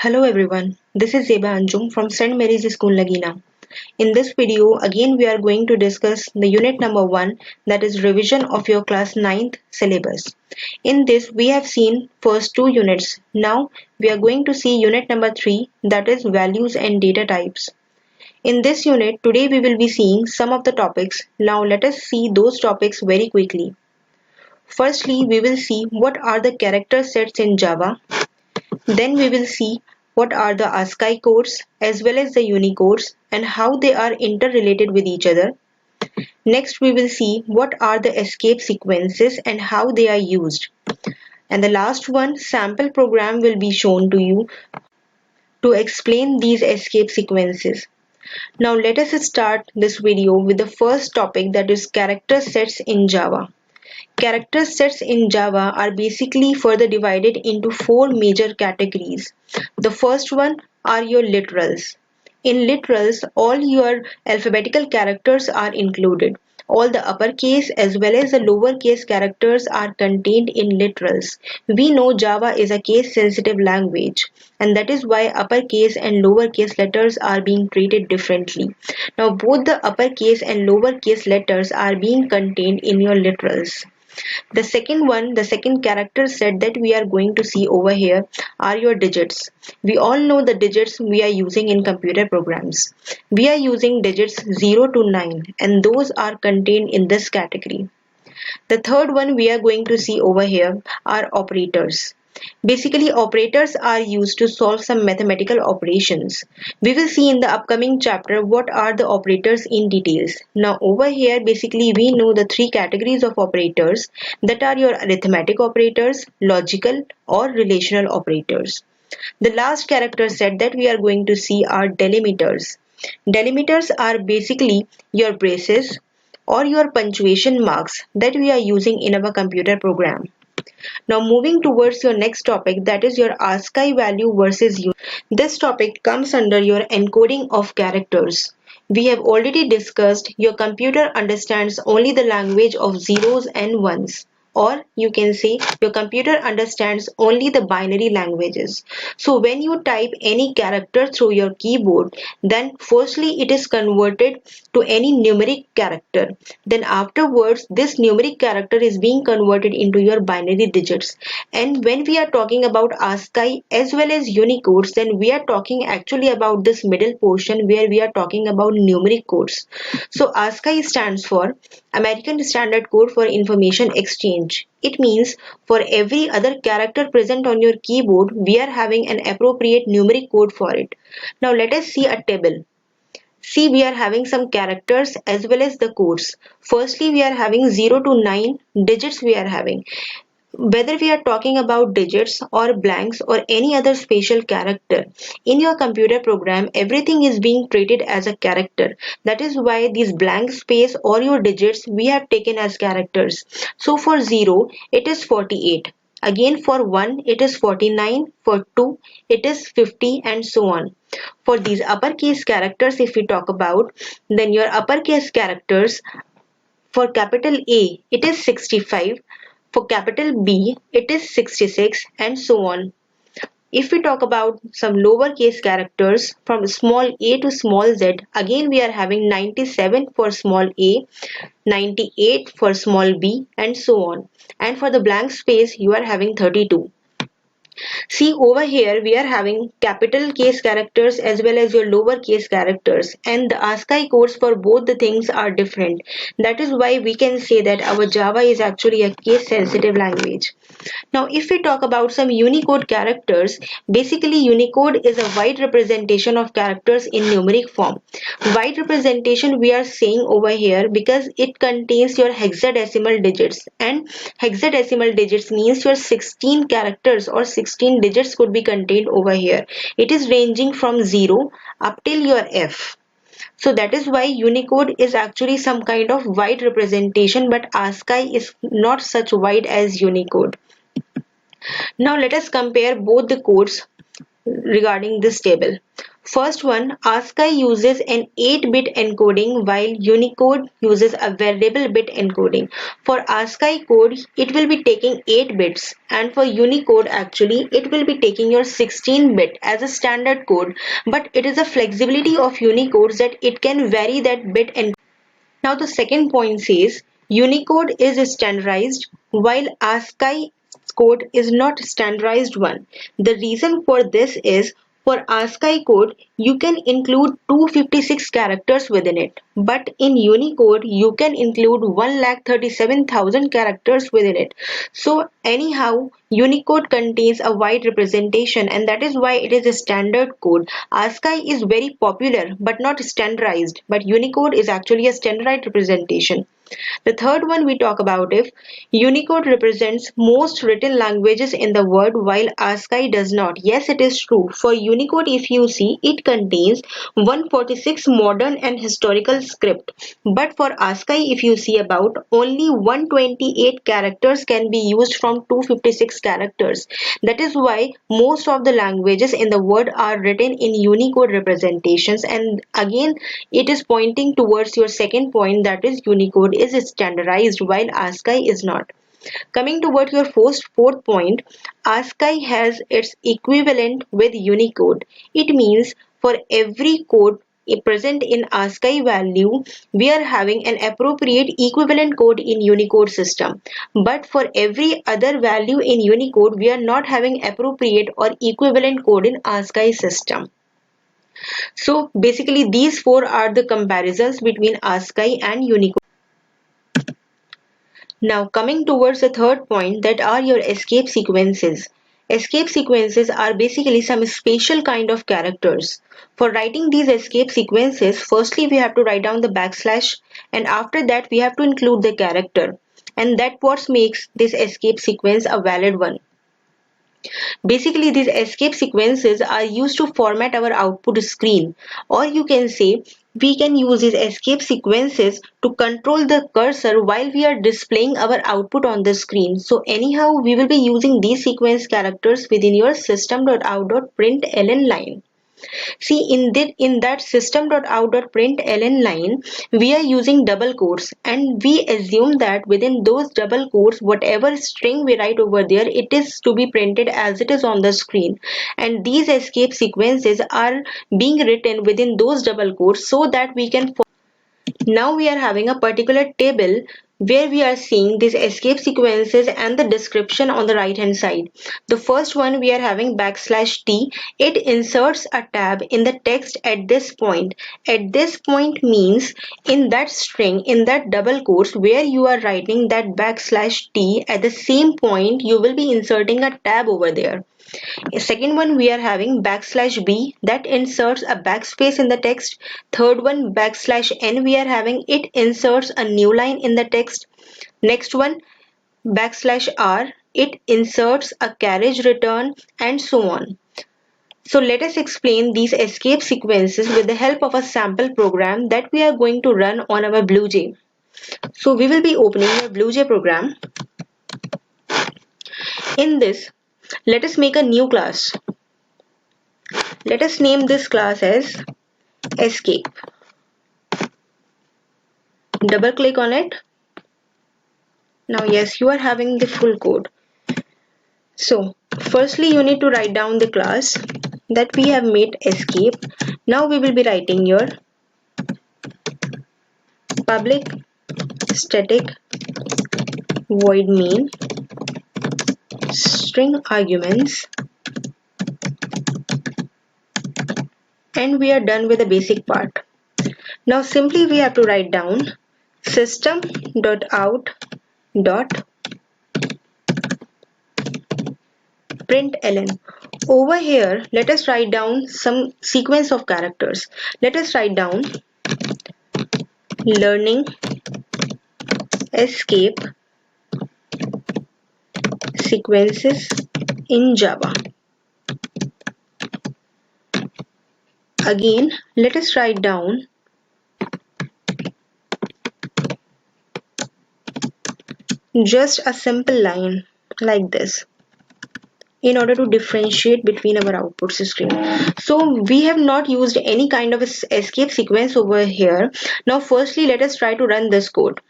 Hello everyone, this is Zeba Anjum from St. Mary's School Lagina. In this video, again we are going to discuss the unit number 1, that is revision of your class ninth syllabus. In this we have seen first two units. Now we are going to see unit number 3, that is values and data types. In this unit today we will be seeing some of the topics. Now let us see those topics very quickly. Firstly, we will see what are the character sets in Java. Then we will see what are the ASCII codes as well as the Unicodes and how they are interrelated with each other. Next we will see what are the escape sequences and how they are used. And the last one, sample program will be shown to you to explain these escape sequences. Now let us start this video with the first topic, that is character sets in Java. Character sets in Java are basically further divided into four major categories. The first one are your literals. In literals, all your alphabetical characters are included. All the uppercase as well as the lowercase characters are contained in literals. We know Java is a case sensitive language, and that is why uppercase and lowercase letters are being treated differently. Now both the uppercase and lowercase letters are being contained in your literals. The second one, the second character set that we are going to see over here are your digits. We all know the digits we are using in computer programs. We are using digits 0 to 9 and those are contained in this category. The third one we are going to see over here are operators. Basically, operators are used to solve some mathematical operations. We will see in the upcoming chapter what are the operators in details. Now over here, basically we know the three categories of operators, that are your arithmetic operators, logical or relational operators. The last character set that we are going to see are delimiters. Delimiters are basically your braces or your punctuation marks that we are using in our computer program. Now moving towards your next topic, that is your ASCII value versus unit. This topic comes under your encoding of characters. We have already discussed your computer understands only the language of zeros and ones, or you can say your computer understands only the binary languages. So when you type any character through your keyboard, then firstly it is converted to any numeric character. Then afterwards this numeric character is being converted into your binary digits. And when we are talking about ASCII as well as Unicodes, then we are talking actually about this middle portion where we are talking about numeric codes. So ASCII stands for American Standard Code for Information Exchange. It means for every other character present on your keyboard, we are having an appropriate numeric code for it. Now let us see a table. See, we are having some characters as well as the codes. Firstly, we are having 0 to 9 digits we are having. Whether we are talking about digits or blanks or any other special character, in your computer program, everything is being treated as a character. That is why these blank space or your digits we have taken as characters. So for 0, it is 48. Again for 1, it is 49. For 2, it is 50 and so on. For these uppercase characters, if we talk about, then your uppercase characters, for capital A, it is 65. For capital B, it is 66 and so on. If we talk about some lowercase characters from small a to small z, again we are having 97 for small a, 98 for small b and so on. And for the blank space, you are having 32. See, over here we are having capital case characters as well as your lower case characters, and the ASCII codes for both the things are different. That is why we can say that our Java is actually a case sensitive language. Now if we talk about some Unicode characters, basically Unicode is a wide representation of characters in numeric form. Wide representation we are saying over here because it contains your hexadecimal digits, and hexadecimal digits means your 16 characters or 16 digits could be contained over here. It is ranging from 0 up till your F. So that is why Unicode is actually some kind of wide representation, but ASCII is not such wide as Unicode. Now let us compare both the codes. regarding this table. First one, ASCII uses an 8-bit encoding while Unicode uses a variable bit encoding. For ASCII code, it will be taking 8 bits, and for Unicode actually it will be taking your 16-bit as a standard code, but it is a flexibility of Unicode that it can vary that bit encoding. Now the second point says Unicode is standardized while ASCII code is not standardized one. The reason for this is for ASCII code you can include 256 characters within it, but in Unicode you can include 1,37,000 characters within it. So anyhow Unicode contains a wide representation, and that is why it is a standard code. ASCII is very popular but not standardized, but Unicode is actually a standardized representation. The third one we talk about if Unicode represents most written languages in the world while ASCII does not. Yes, it is true. For Unicode, if you see, it contains 146 modern and historical script. But for ASCII, if you see about, only 128 characters can be used from 256 characters. That is why most of the languages in the world are written in Unicode representations, and again it is pointing towards your second point, that is Unicode is standardized while ASCII is not. Coming toward your fourth point, ASCII has its equivalent with Unicode. It means for every code present in ASCII value, we are having an appropriate equivalent code in Unicode system. But for every other value in Unicode, we are not having appropriate or equivalent code in ASCII system. So basically these four are the comparisons between ASCII and Unicode. Now coming towards the third point, that are your escape sequences. Escape sequences are basically some special kind of characters. For writing these escape sequences, firstly we have to write down the backslash, and after that we have to include the character. And that what makes this escape sequence a valid one. Basically, these escape sequences are used to format our output screen, or you can say we can use these escape sequences to control the cursor while we are displaying our output on the screen. So anyhow, we will be using these sequence characters within your system.out.println line. See, in that system.out.println line, we are using double quotes, and we assume that within those double quotes, whatever string we write over there, it is to be printed as it is on the screen. And these escape sequences are being written within those double quotes so that we can. Now we are having a particular table where we are seeing these escape sequences and the description on the right hand side. The first one we are having \t. It inserts a tab in the text at this point. At this point means in that string, in that double quotes where you are writing that \t, at the same point you will be inserting a tab over there. Second one we are having \b, that inserts a backspace in the text. Third one \n, we are having, it inserts a new line in the text. Next one \r, it inserts a carriage return, and so on. So let us explain these escape sequences with the help of a sample program that we are going to run on our BlueJ. So we will be opening a BlueJ program. In this, let us make a new class. Let us name this class as escape. Double click on it. Now yes, you are having the full code. So firstly you need to write down the class that we have made escape. Now we will be writing your public static void main string arguments, and we are done with the basic part. Now simply we have to write down system.out.println. Over here, let us write down some sequence of characters. Let us write down learning escape sequences in Java. Again, let us write down just a simple line like this. in order to differentiate between our outputs screen. So we have not used any kind of escape sequence over here. Now firstly, let us try to run this code.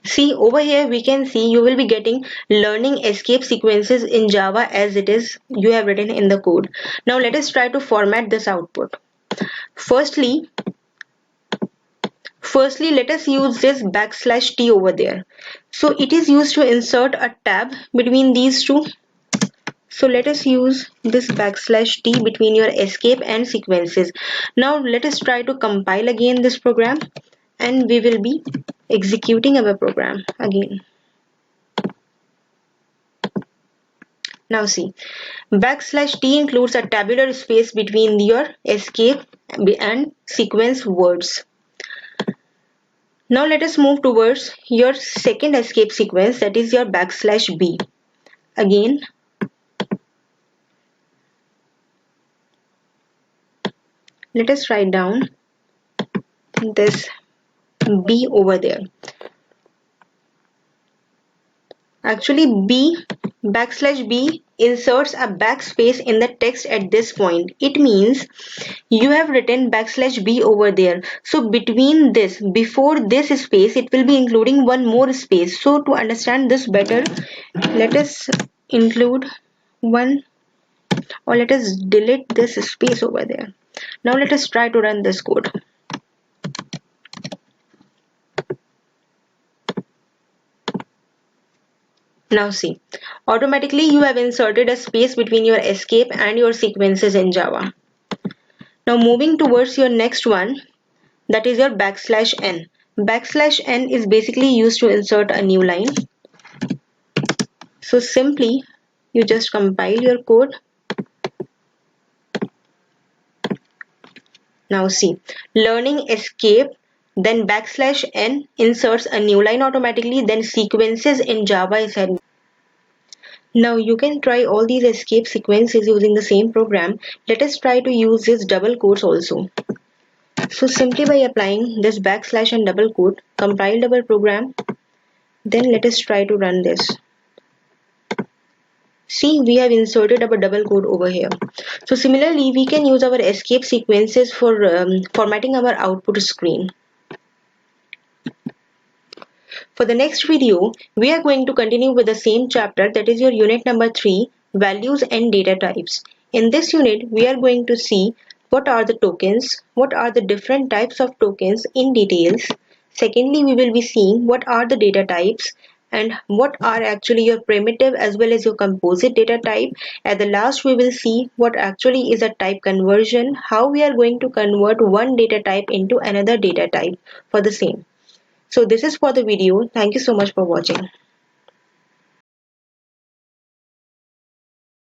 See, over here we can see you will be getting learning escape sequences in Java as it is you have written in the code. Now let us try to format this output. Firstly, let us use this \t over there. So it is used to insert a tab between these two. So let us use this \t between your escape and sequences. Now let us try to compile again this program, and we will be executing our program again. Now see, \t includes a tabular space between your escape and sequence words. Now let us move towards your second escape sequence, that is your \b. Again, let us write down this b over there. Actually, \b inserts a backspace in the text at this point. It means you have written \b over there. So between this, before this space, it will be including one more space. So to understand this better, let us include one, or let us delete this space over there. Now let us try to run this code. Now see, automatically you have inserted a space between your escape and your sequences in Java. Now moving towards your next one, that is your \n. \n is basically used to insert a new line. So simply you just compile your code. Now see, learning escape, then \n inserts a new line automatically, then sequences in Java is added. Now you can try all these escape sequences using the same program. Let us try to use this double quotes also. So simply by applying this / and double quote, compile our program. Then let us try to run this. See, we have inserted our double quote over here. So similarly, we can use our escape sequences for formatting our output screen. For the next video, we are going to continue with the same chapter, that is your unit number 3, values and data types. In this unit, we are going to see what are the tokens, what are the different types of tokens in details. Secondly, we will be seeing what are the data types and what are actually your primitive as well as your composite data type. At the last, we will see what actually is a type conversion, how we are going to convert one data type into another data type for the same. So this is for the video. Thank you so much for watching.